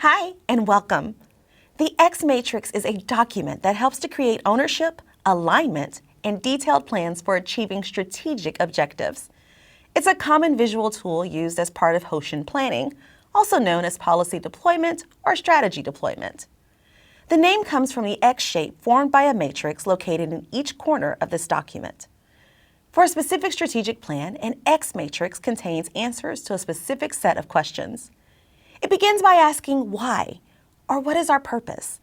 Hi, and welcome. The X Matrix is a document that helps to create ownership, alignment, and detailed plans for achieving strategic objectives. It's a common visual tool used as part of Hoshin planning, also known as policy deployment or strategy deployment. The name comes from the X shape formed by a matrix located in each corner of this document. For a specific strategic plan, an X matrix contains answers to a specific set of questions. It begins by asking why, or what is our purpose?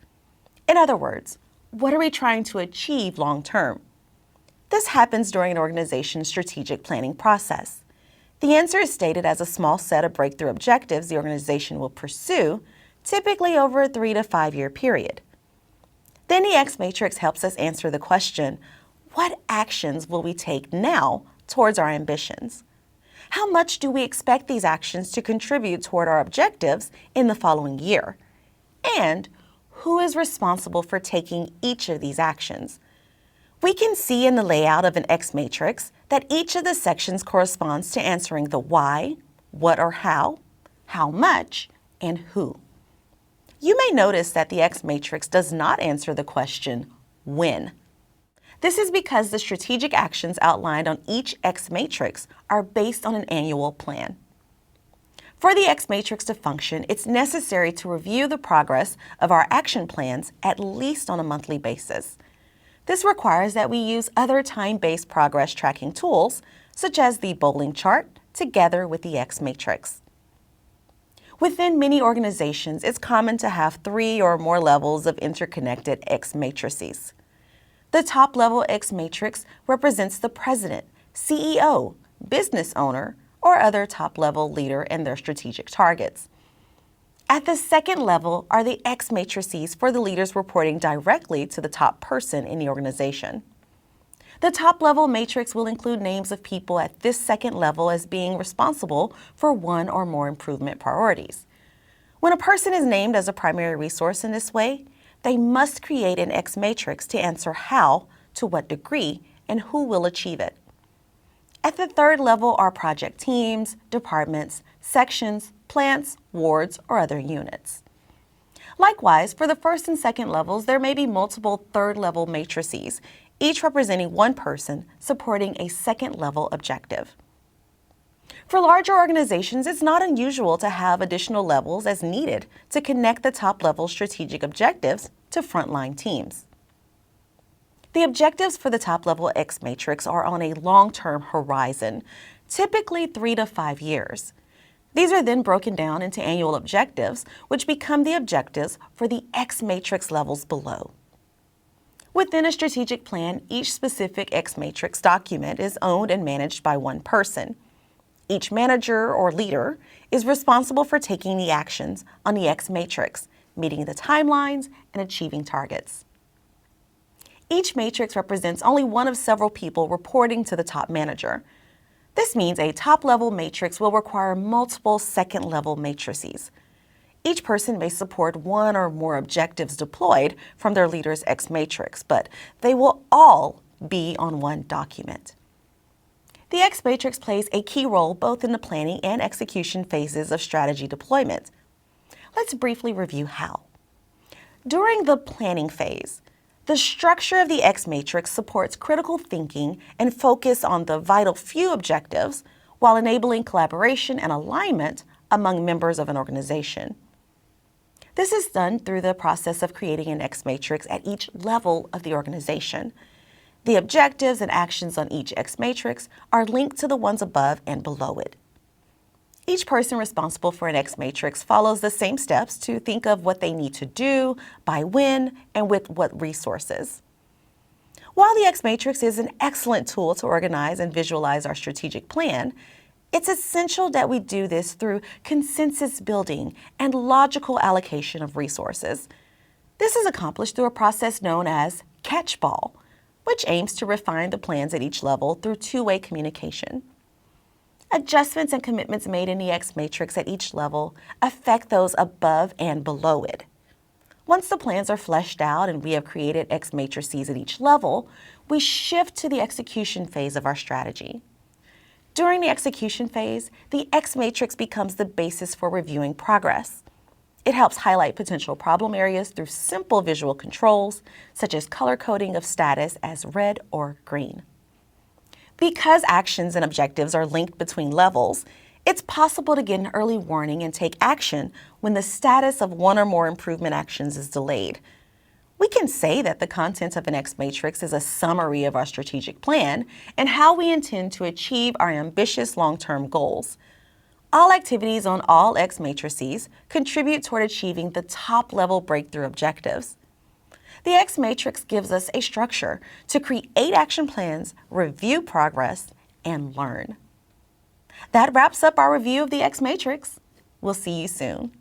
In other words, what are we trying to achieve long term? This happens during an organization's strategic planning process. The answer is stated as a small set of breakthrough objectives the organization will pursue, typically over a 3 to 5 year period. Then the X matrix helps us answer the question, what actions will we take now towards our ambitions? How much do we expect these actions to contribute toward our objectives in the following year? And who is responsible for taking each of these actions? We can see in the layout of an X matrix that each of the sections corresponds to answering the why, what or how much, and who. You may notice that the X matrix does not answer the question, when. This is because the strategic actions outlined on each X matrix are based on an annual plan. For the X matrix to function, it's necessary to review the progress of our action plans at least on a monthly basis. This requires that we use other time-based progress tracking tools, such as the bowling chart, together with the X matrix. Within many organizations, it's common to have 3 or more levels of interconnected X matrices. The top level X matrix represents the president, CEO, business owner, or other top level leader and their strategic targets. At the second level are the X matrices for the leaders reporting directly to the top person in the organization. The top level matrix will include names of people at this second level as being responsible for one or more improvement priorities. When a person is named as a primary resource in this way, they must create an X matrix to answer how, to what degree, and who will achieve it. At the third level are project teams, departments, sections, plants, wards, or other units. Likewise, for the first and second levels, there may be multiple third-level matrices, each representing one person supporting a second-level objective. For larger organizations, it's not unusual to have additional levels as needed to connect the top-level strategic objectives to frontline teams. The objectives for the top-level X matrix are on a long-term horizon, typically 3 to 5 years. These are then broken down into annual objectives, which become the objectives for the X matrix levels below. Within a strategic plan, each specific X matrix document is owned and managed by one person. Each manager or leader is responsible for taking the actions on the X matrix, meeting the timelines, and achieving targets. Each matrix represents only one of several people reporting to the top manager. This means a top-level matrix will require multiple second-level matrices. Each person may support one or more objectives deployed from their leader's X matrix, but they will all be on one document. The X matrix plays a key role both in the planning and execution phases of strategy deployment. Let's briefly review how. During the planning phase, the structure of the X matrix supports critical thinking and focus on the vital few objectives while enabling collaboration and alignment among members of an organization. This is done through the process of creating an X matrix at each level of the organization. The objectives and actions on each X matrix are linked to the ones above and below it. Each person responsible for an X matrix follows the same steps to think of what they need to do, by when, and with what resources. While the X matrix is an excellent tool to organize and visualize our strategic plan, it's essential that we do this through consensus building and logical allocation of resources. This is accomplished through a process known as catch-ball, which aims to refine the plans at each level through two-way communication. Adjustments and commitments made in the X matrix at each level affect those above and below it. Once the plans are fleshed out and we have created X matrices at each level, we shift to the execution phase of our strategy. During the execution phase, the X matrix becomes the basis for reviewing progress. It helps highlight potential problem areas through simple visual controls, such as color coding of status as red or green. Because actions and objectives are linked between levels, it's possible to get an early warning and take action when the status of one or more improvement actions is delayed. We can say that the content of an X matrix is a summary of our strategic plan and how we intend to achieve our ambitious long-term goals. All activities on all X matrices contribute toward achieving the top-level breakthrough objectives. The X matrix gives us a structure to create action plans, review progress, and learn. That wraps up our review of the X matrix. We'll see you soon.